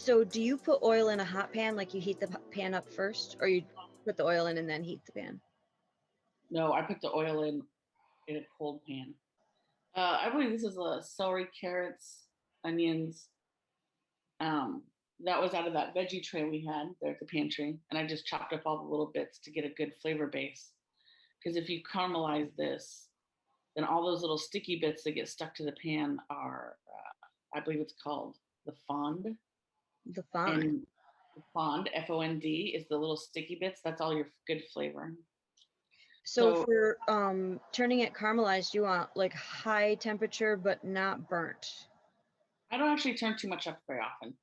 So do you put oil in a hot pan, like you heat the pan up first, or you put the oil in and then heat the pan? No, I put the oil in a cold pan. I believe this is celery, carrots, onions. Um, that was out of that veggie tray we had there at the pantry, and I just chopped up all the little bits to get a good flavor base. Because if you caramelize this, then all those little sticky bits that get stuck to the pan are, I believe it's called the fond. The fond. And the fond, Fond, is the little sticky bits. That's all your good flavor. So for turning it caramelized, you want like high temperature but not burnt. I don't actually turn too much up very often.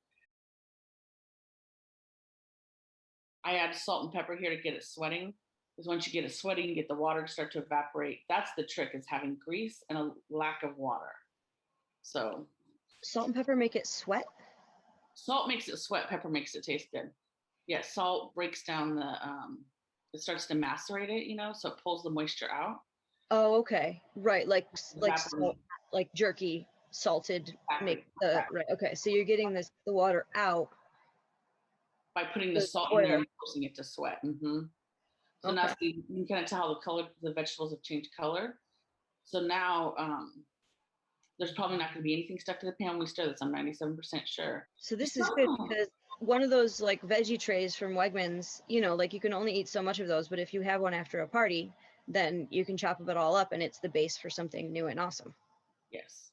I add salt and pepper here to get it sweating. Because once you get it sweating, you get the water to start to evaporate. That's the trick, is having grease and a lack of water. So salt and pepper make it sweat? Salt makes it sweat, pepper makes it taste good. Yeah, salt breaks down it starts to macerate it, so it pulls the moisture out. Oh, okay. Right, like salt, like jerky, salted, make the right. Okay, so you're getting the water out by putting the salt in there and forcing it to sweat. Mm-hmm. So now you can kind of tell how the vegetables have changed color. So now there's probably not going to be anything stuck to the pan when we stir this. I'm 97% sure. So this is good because one of those like veggie trays from Wegmans, like you can only eat so much of those, but if you have one after a party, then you can chop it all up and it's the base for something new and awesome. Yes.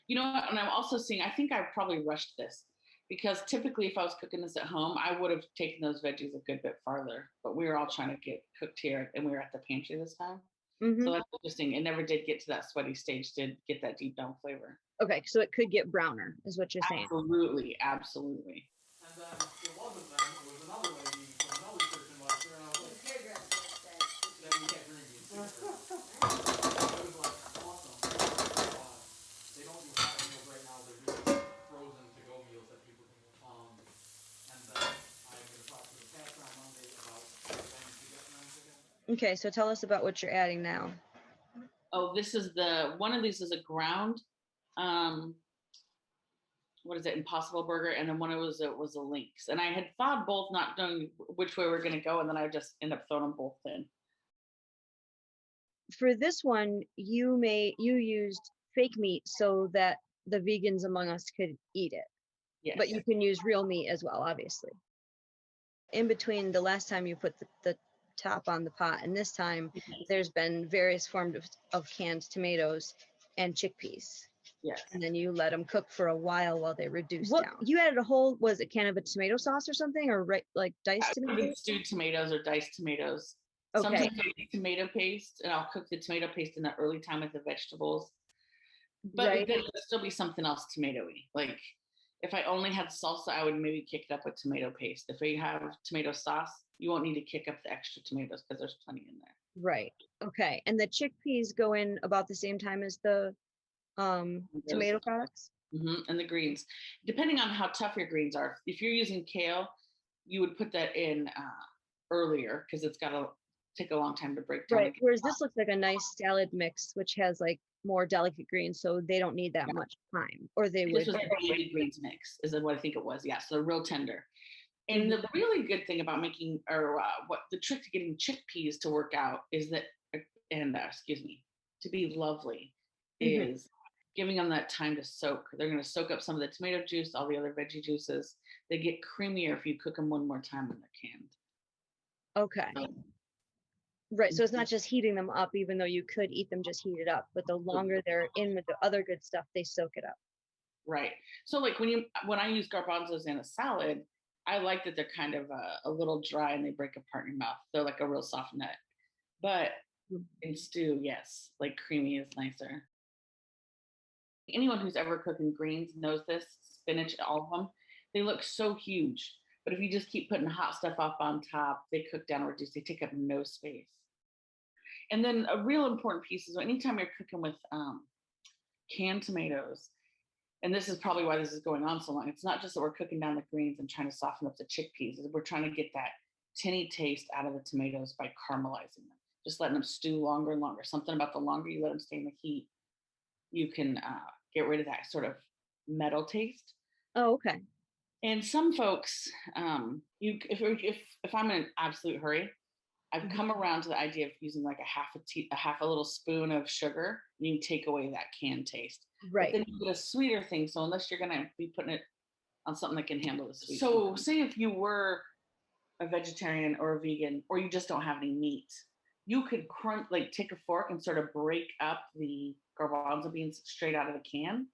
You know what? And I'm also seeing, I think I probably rushed this because typically if I was cooking this at home, I would have taken those veggies a good bit farther, but we were all trying to get cooked here and we were at the pantry this time. Mm-hmm. So that's interesting. It never did get to that sweaty stage to get that deep down flavor. Okay, so it could get browner is what you're saying. Absolutely, absolutely. And then it wasn't them, it was another lady from another church in Webster, and I was like, hey, then we had green beans. It was like awesome. They don't do hot meals right now, they're doing frozen to-go meals that people can and then I'm going to talk to the pastor on Monday about when to get them again. Okay, so tell us about what you're adding now. Oh, this is one of these is a ground, what is it, Impossible Burger, and then one of it was a Lynx. And I had thought both, not knowing which way we're going to go, and then I just end up throwing them both in. For this one, you used fake meat so that the vegans among us could eat it. Yes. But you can use real meat as well, obviously. In between the last time you put the top on the pot and this time, there's been various forms of canned tomatoes and chickpeas. Yes. And then you let them cook for a while they reduce down. You added a whole, was it can of a tomato sauce or something, or like diced tomatoes? Stewed tomatoes or diced tomatoes. Okay. Sometimes I make tomato paste, and I'll cook the tomato paste in the early time with the vegetables. But right. There'll still be something else tomatoey. Like if I only had salsa, I would maybe kick it up with tomato paste. If we have tomato sauce, you won't need to kick up the extra tomatoes because there's plenty in there. Right. Okay. And the chickpeas go in about the same time as the tomato products? Mm-hmm. And the greens, depending on how tough your greens are. If you're using kale, you would put that in earlier because it's got to take a long time to break down. Right. Whereas this looks like a nice salad mix, which has like more delicate greens, so they don't need that much time. Or they would. This was a baby greens mix, is what I think it was. Yeah, so they're real tender. And the really good thing about making, what the trick to getting chickpeas to work out is that, to be lovely, is giving them that time to soak. They're going to soak up some of the tomato juice, all the other veggie juices. They get creamier if you cook them one more time when they're canned. Okay. Right. So it's not just heating them up, even though you could eat them just heated up, but the longer they're in with the other good stuff, they soak it up. Right. So like when I use garbanzos in a salad, I like that they're kind of a little dry and they break apart in your mouth. They're like a real soft nut. But in stew, yes, like creamy is nicer. Anyone who's ever cooked in greens knows this. Spinach, all of them, they look so huge. But if you just keep putting hot stuff up on top, they cook down or reduce. They take up no space. And then a real important piece is anytime you're cooking with canned tomatoes, and this is probably why this is going on so long, it's not just that we're cooking down the greens and trying to soften up the chickpeas. We're trying to get that tinny taste out of the tomatoes by caramelizing them, just letting them stew longer and longer. Something about the longer you let them stay in the heat, you can get rid of that sort of metal taste. Oh, okay. And some folks, if I'm in an absolute hurry, I've come around to the idea of using like a half a little spoon of sugar, and you take away that canned taste. But then you get a sweeter thing. So unless you're gonna be putting it on something that can handle the sweet. So say if you were a vegetarian or a vegan, or you just don't have any meat, you could take a fork and sort of break up the garbanzo beans straight out of the can,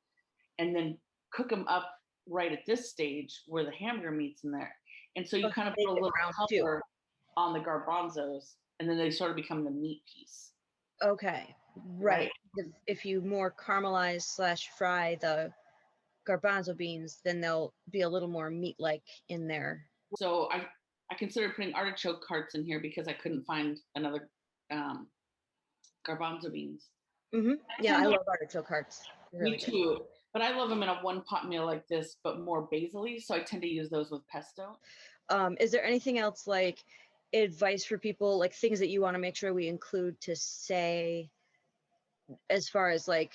and then cook them up right at this stage where the hamburger meat's in there. And so you kind of put a little color on the garbanzos, and then they sort of become the meat piece. Okay, right. If you more caramelize / fry the garbanzo beans, then they'll be a little more meat-like in there. So I considered putting artichoke hearts in here because I couldn't find another garbanzo beans. Yeah, I love artichoke hearts. Really Me too. But I love them in a one-pot meal like this, but more basil-y. So I tend to use those with pesto. Is there anything else, like advice for people, like things that you want to make sure we include to say, as far as like,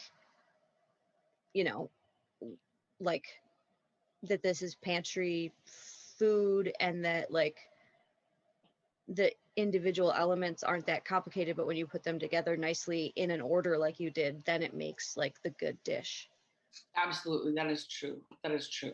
you know, like that this is pantry food, and that like the individual elements aren't that complicated, but when you put them together nicely in an order like you did, then it makes like the good dish? Absolutely. That is true. That is true.